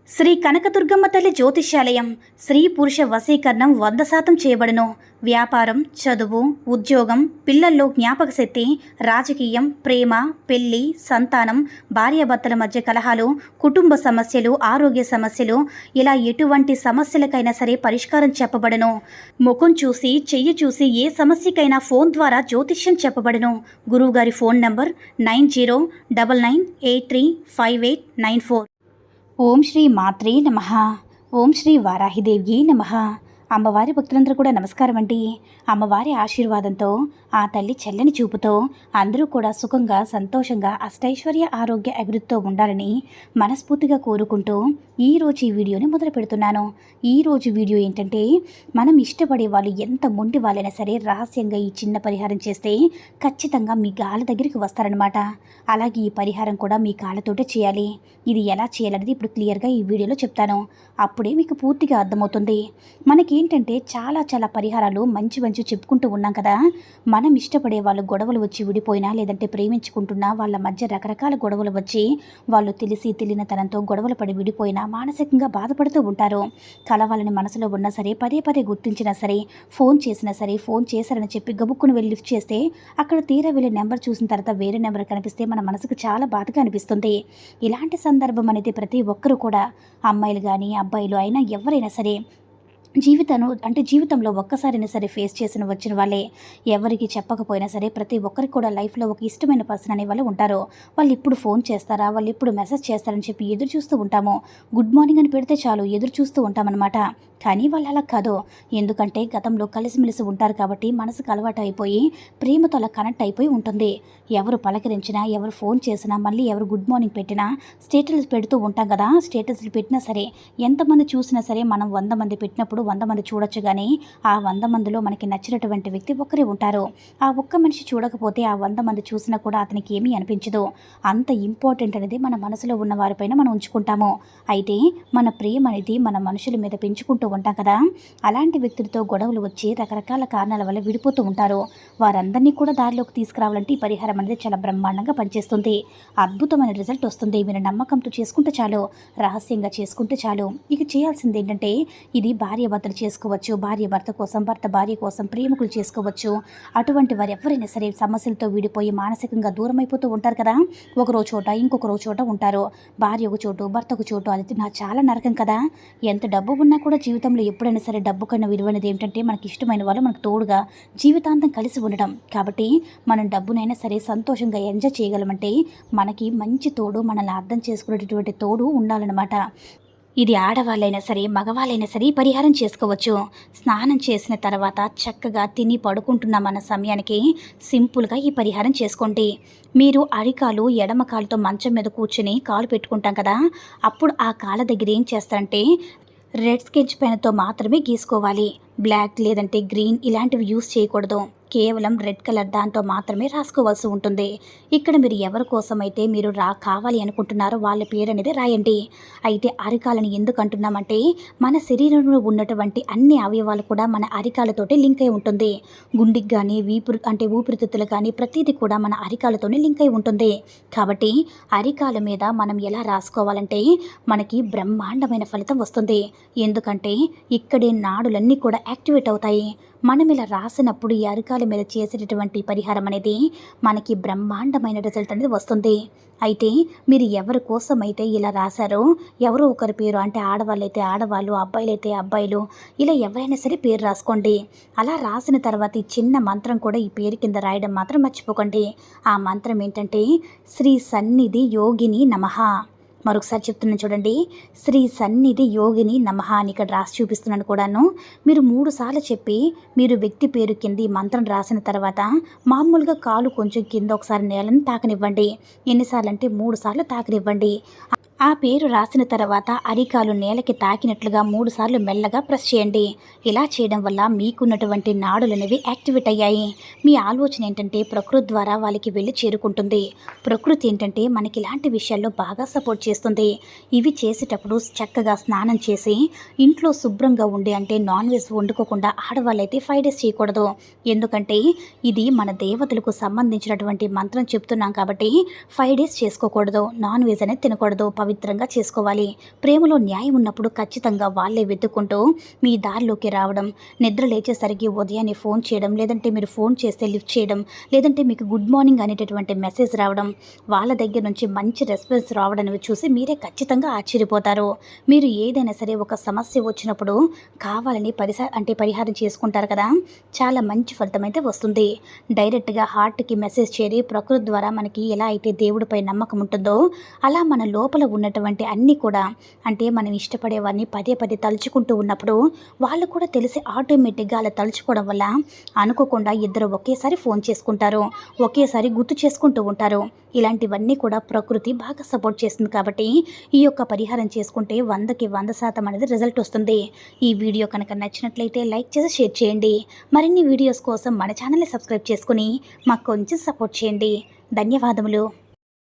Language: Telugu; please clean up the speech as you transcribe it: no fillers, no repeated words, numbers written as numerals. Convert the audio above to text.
శ్రీ కనకదుర్గమ్మ తల్లి జ్యోతిష్యాలయం స్త్రీ పురుష వశీకరణం 100% చేయబడును. వ్యాపారం, చదువు, ఉద్యోగం, పిల్లల్లో జ్ఞాపక శక్తి, రాజకీయం, ప్రేమ, పెళ్లి, సంతానం, భార్యాభర్తల మధ్య కలహాలు, కుటుంబ సమస్యలు, ఆరోగ్య సమస్యలు, ఇలా ఎటువంటి సమస్యలకైనా సరే పరిష్కారం చెప్పబడును. ముఖం చూసి, చెయ్యి చూసి ఏ సమస్యకైనా ఫోన్ ద్వారా జ్యోతిష్యం చెప్పబడును. గురువుగారి ఫోన్ నంబర్ 9099835894. ఓం శ్రీ మాత్రే నమః. ఓం శ్రీ వారాహిదేవ్యే నమః. అమ్మవారి భక్తులందరూ కూడా నమస్కారం అండి. అమ్మవారి ఆశీర్వాదంతో, ఆ తల్లి చల్లని చూపుతో అందరూ కూడా సుఖంగా, సంతోషంగా, అష్టైశ్వర్య, ఆరోగ్య, అభివృద్ధితో ఉండాలని మనస్ఫూర్తిగా కోరుకుంటూ ఈరోజు ఈ వీడియోని మొదలు పెడుతున్నాను. ఈరోజు వీడియో ఏంటంటే, మనం ఇష్టపడే వాళ్ళు ఎంత మొండి వాళ్ళైనా సరే రహస్యంగా ఈ చిన్న పరిహారం చేస్తే ఖచ్చితంగా మీ కాళ్ళ దగ్గరికి వస్తారనమాట. అలాగే ఈ పరిహారం కూడా మీ కాళ్ళతోటే చేయాలి. ఇది ఎలా చేయాలనేది ఇప్పుడు క్లియర్గా ఈ వీడియోలో చెప్తాను. అప్పుడే మీకు పూర్తిగా అర్థమవుతుంది. మనకేంటంటే చాలా పరిహారాలు మంచి చెప్పుకుంటూ ఉన్నాం కదా. మనం ఇష్టపడే వాళ్ళు గొడవలు వచ్చి విడిపోయినా, లేదంటే ప్రేమించుకుంటున్నా వాళ్ళ మధ్య రకరకాల గొడవలు వచ్చి వాళ్ళు తెలిసి తెలియని తనంతో గొడవలు పడి విడిపోయినా మానసికంగా బాధపడుతూ ఉంటారు. కలవాలని మనసులో ఉన్నా సరే, పదే గుర్తించినా సరే, ఫోన్ చేసినా సరే, ఫోన్ చేశారని చెప్పి గబుక్కుని వెళ్ళి లిఫ్ట్ చేస్తే అక్కడ తీరా వెళ్ళి నెంబర్ చూసిన తర్వాత వేరే నెంబర్ కనిపిస్తే మన మనసుకు చాలా బాధగా అనిపిస్తుంది. ఇలాంటి సందర్భం అనేది ప్రతి ఒక్కరూ కూడా, అమ్మాయిలు కానీ అబ్బాయిలు అయినా ఎవరైనా సరే జీవితంలో ఒక్కసారైనా సరే ఫేస్ చేసిన వచ్చిన వాళ్ళే. ఎవరికి చెప్పకపోయినా సరే ప్రతి ఒక్కరికి కూడా లైఫ్లో ఒక ఇష్టమైన పర్సన్ అనే వాళ్ళు ఉంటారు. వాళ్ళు ఇప్పుడు ఫోన్ చేస్తారా, వాళ్ళు ఇప్పుడు మెసేజ్ చేస్తారని చెప్పి ఎదురు చూస్తూ ఉంటాము. గుడ్ మార్నింగ్ అని పెడితే చాలు ఎదురు చూస్తూ ఉంటామన్నమాట. కానీ వాళ్ళు అలా కాదు. ఎందుకంటే గతంలో కలిసిమెలిసి ఉంటారు కాబట్టి మనసుకు అలవాటు అయిపోయి ప్రేమతో అలా కనెక్ట్ అయిపోయి ఉంటుంది. ఎవరు పలకరించినా, ఎవరు ఫోన్ చేసినా, మళ్ళీ ఎవరు గుడ్ మార్నింగ్ పెట్టినా స్టేటస్ పెడుతూ ఉంటాం కదా. స్టేటస్లు పెట్టినా సరే, ఎంతమంది చూసినా సరే, మనం 100 మంది పెట్టినప్పుడు 100 మంది చూడొచ్చు. కానీ ఆ 100 మందిలో మనకి నచ్చినటువంటి వ్యక్తి ఒక్కరే ఉంటారు. ఆ ఒక్క మనిషి చూడకపోతే ఆ 100 మంది చూసినా కూడా అతనికి ఏమీ అనిపించదు. అంత ఇంపార్టెంట్ అనేది మన మనసులో ఉన్న వారిపైన మనం ఉంచుకుంటాము. అయితే మన ప్రేమ అనేది మన మనుషుల మీద పెంచుకుంటూ ఉంటాం కదా. అలాంటి వ్యక్తులతో గొడవలు వచ్చి రకరకాల కారణాల వల్ల విడిపోతూ ఉంటారు. వారందరినీ కూడా దారిలోకి తీసుకురావాలంటే ఈ పరిహారం అనేది చాలా బ్రహ్మాండంగా పనిచేస్తుంది. అద్భుతమైన రిజల్ట్ వస్తుంది. మీరు నమ్మకంతో చేసుకుంటే చాలు, రహస్యంగా చేసుకుంటే చాలు. ఇక చేయాల్సింది ఏంటంటే, ఇది భార్యాభర్తలు చేసుకోవచ్చు, భార్య కోసం, భర్త భార్య కోసం, ప్రేమికులు చేసుకోవచ్చు. అటువంటి వారు ఎవరైనా సరే సమస్యలతో విడిపోయి మానసికంగా దూరం అయిపోతూ ఉంటారు కదా. ఒకరో చోట, ఇంకొకరో చోట ఉంటారు. భార్య ఒక చోటు, భర్త ఒక చోటు. అది నా చాలా నరకం కదా. ఎంత డబ్బు ఉన్నా కూడా జీవితంలో ఎప్పుడైనా సరే డబ్బు కన్నా విలువైనది ఏంటంటే మనకి ఇష్టమైన వాళ్ళు మనకు తోడుగా జీవితాంతం కలిసి ఉండడం. కాబట్టి మనం డబ్బునైనా సరే సంతోషంగా ఎంజాయ్ చేయగలమంటే మనకి మంచి తోడు, మనల్ని అర్థం చేసుకునేటటువంటి తోడు ఉండాలన్నమాట. ఇది ఆడవాళ్ళైనా సరే, మగవాళ్ళైనా సరే ఈ పరిహారం చేసుకోవచ్చు. స్నానం చేసిన తర్వాత చక్కగా తిని పడుకుంటున్న మన సమయానికి సింపుల్గా ఈ పరిహారం చేసుకోండి. మీరు అరికాలు, ఎడమ కాలుతో మంచం మీద కూర్చుని కాలు పెట్టుకుంటాం కదా. అప్పుడు ఆ కాళ్ళ దగ్గర ఏం చేస్తారంటే, రెడ్ స్కెచ్ పెన్తో మాత్రమే గీసుకోవాలి. బ్లాక్ లేదంటే గ్రీన్ ఇలాంటివి యూస్ చేయకూడదు. కేవలం రెడ్ కలర్ దాంతో మాత్రమే రాసుకోవాల్సి ఉంటుంది. ఇక్కడ మీరు ఎవరి కోసమైతే మీరు కావాలి అనుకుంటున్నారో వాళ్ళ పేరు అనేది రాయండి. అయితే అరికాలని ఎందుకు అంటున్నామంటే, మన శరీరంలో ఉన్నటువంటి అన్ని అవయవాలు కూడా మన అరికాలతోటే లింక్ అయి ఉంటుంది. గుండెకి కానీ, ఊపిరితిత్తులు కానీ ప్రతిదీ కూడా మన అరికాలతోనే లింక్ అయి ఉంటుంది. కాబట్టి అరికాల మీద మనం ఎలా రాసుకోవాలంటే మనకి బ్రహ్మాండమైన ఫలితం వస్తుంది. ఎందుకంటే ఇక్కడే నాడులన్నీ కూడా యాక్టివేట్ అవుతాయి. మనం ఇలా రాసినప్పుడు ఈ అరికాల మీద చేసేటటువంటి పరిహారం అనేది మనకి బ్రహ్మాండమైన రిజల్ట్ అనేది వస్తుంది. అయితే మీరు ఎవరి కోసం అయితే ఇలా రాశారో, ఎవరో ఒకరి పేరు, అంటే ఆడవాళ్ళైతే ఆడవాళ్ళు, అబ్బాయిలైతే అబ్బాయిలు, ఇలా ఎవరైనా సరే పేరు రాసుకోండి. అలా రాసిన తర్వాత ఈ చిన్న మంత్రం కూడా ఈ పేరు కింద రాయడం మాత్రం మర్చిపోకండి. ఆ మంత్రం ఏంటంటే, శ్రీ సన్నిధి యోగిని నమః. మరొకసారి చెప్తున్నాను చూడండి. శ్రీ సన్నిధి యోగిని నమః అని ఇక్కడ రాసి చూపిస్తున్నాను కూడాను. మీరు 3 సార్లు చెప్పి, మీరు వ్యక్తి పేరు కింద ఈ మంత్రం రాసిన తర్వాత మామూలుగా కాలు కొంచెం కింద ఒకసారి నేలను తాకనివ్వండి. ఎన్నిసార్లు అంటే 3 సార్లు తాకనివ్వండి. ఆ పేరు రాసిన తర్వాత అరికాలు నేలకి తాకినట్లుగా 3 సార్లు మెల్లగా ప్రెస్ చేయండి. ఇలా చేయడం వల్ల మీకున్నటువంటి నాడులు అనేవి యాక్టివేట్ అయ్యాయి. మీ ఆలోచన ఏంటంటే ప్రకృతి ద్వారా వాళ్ళకి వెళ్ళి చేరుకుంటుంది. ప్రకృతి ఏంటంటే మనకి ఇలాంటి విషయాల్లో బాగా సపోర్ట్ చేస్తుంది. ఇవి చేసేటప్పుడు చక్కగా స్నానం చేసి ఇంట్లో శుభ్రంగా ఉండి, అంటే నాన్ వెజ్ వండుకోకుండా ఆడవాళ్ళైతే 5 డేస్ చేయకూడదు. ఎందుకంటే ఇది మన దేవతలకు సంబంధించినటువంటి మంత్రం చెప్తున్నాం కాబట్టి 5 డేస్ చేసుకోకూడదు. నాన్ వెజ్ అనేది తినకూడదు. పవిత్రంగా చేసుకోవాలి. ప్రేమలో న్యాయం ఉన్నప్పుడు ఖచ్చితంగా వాళ్ళే వెతుక్కుంటూ మీ దారిలోకి రావడం, నిద్ర లేచేసరికి ఉదయాన్నే ఫోన్ చేయడం, లేదంటే మీరు ఫోన్ చేస్తే లిఫ్ట్ చేయడం, లేదంటే మీకు గుడ్ మార్నింగ్ అనేటటువంటి మెసేజ్ రావడం, వాళ్ళ దగ్గర నుంచి మంచి రెస్పాన్స్ రావడం చూసి మీరే ఖచ్చితంగా ఆశ్చర్యపోతారు. మీరు ఏదైనా సరే ఒక సమస్య వచ్చినప్పుడు కావాలని పరిహారం చేసుకుంటారు కదా, చాలా మంచి ఫలితం అయితే వస్తుంది. డైరెక్ట్గా హార్ట్కి మెసేజ్ చేరి ప్రకృతి ద్వారా మనకి ఎలా అయితే దేవుడిపై నమ్మకం ఉంటుందో అలా మన లోపల ఉన్నటువంటి అన్నీ కూడా, అంటే మనం ఇష్టపడేవారిని పదే పదే తలుచుకుంటూ ఉన్నప్పుడు వాళ్ళు కూడా తెలిసి ఆటోమేటిక్గా అలా తలుచుకోవడం వల్ల అనుకోకుండా ఇద్దరు ఒకేసారి ఫోన్ చేసుకుంటారు, ఒకేసారి గుర్తు చేసుకుంటూ ఉంటారు. ఇలాంటివన్నీ కూడా ప్రకృతి బాగా సపోర్ట్ చేస్తుంది. కాబట్టి ఈ యొక్క పరిహారం చేసుకుంటే 100కి 100% అనేది రిజల్ట్ వస్తుంది. ఈ వీడియో కనుక నచ్చినట్లయితే లైక్ చేసి షేర్ చేయండి. మరిన్ని వీడియోస్ కోసం మన ఛానల్ని సబ్స్క్రైబ్ చేసుకుని మాకు కొంచెం సపోర్ట్ చేయండి. ధన్యవాదములు.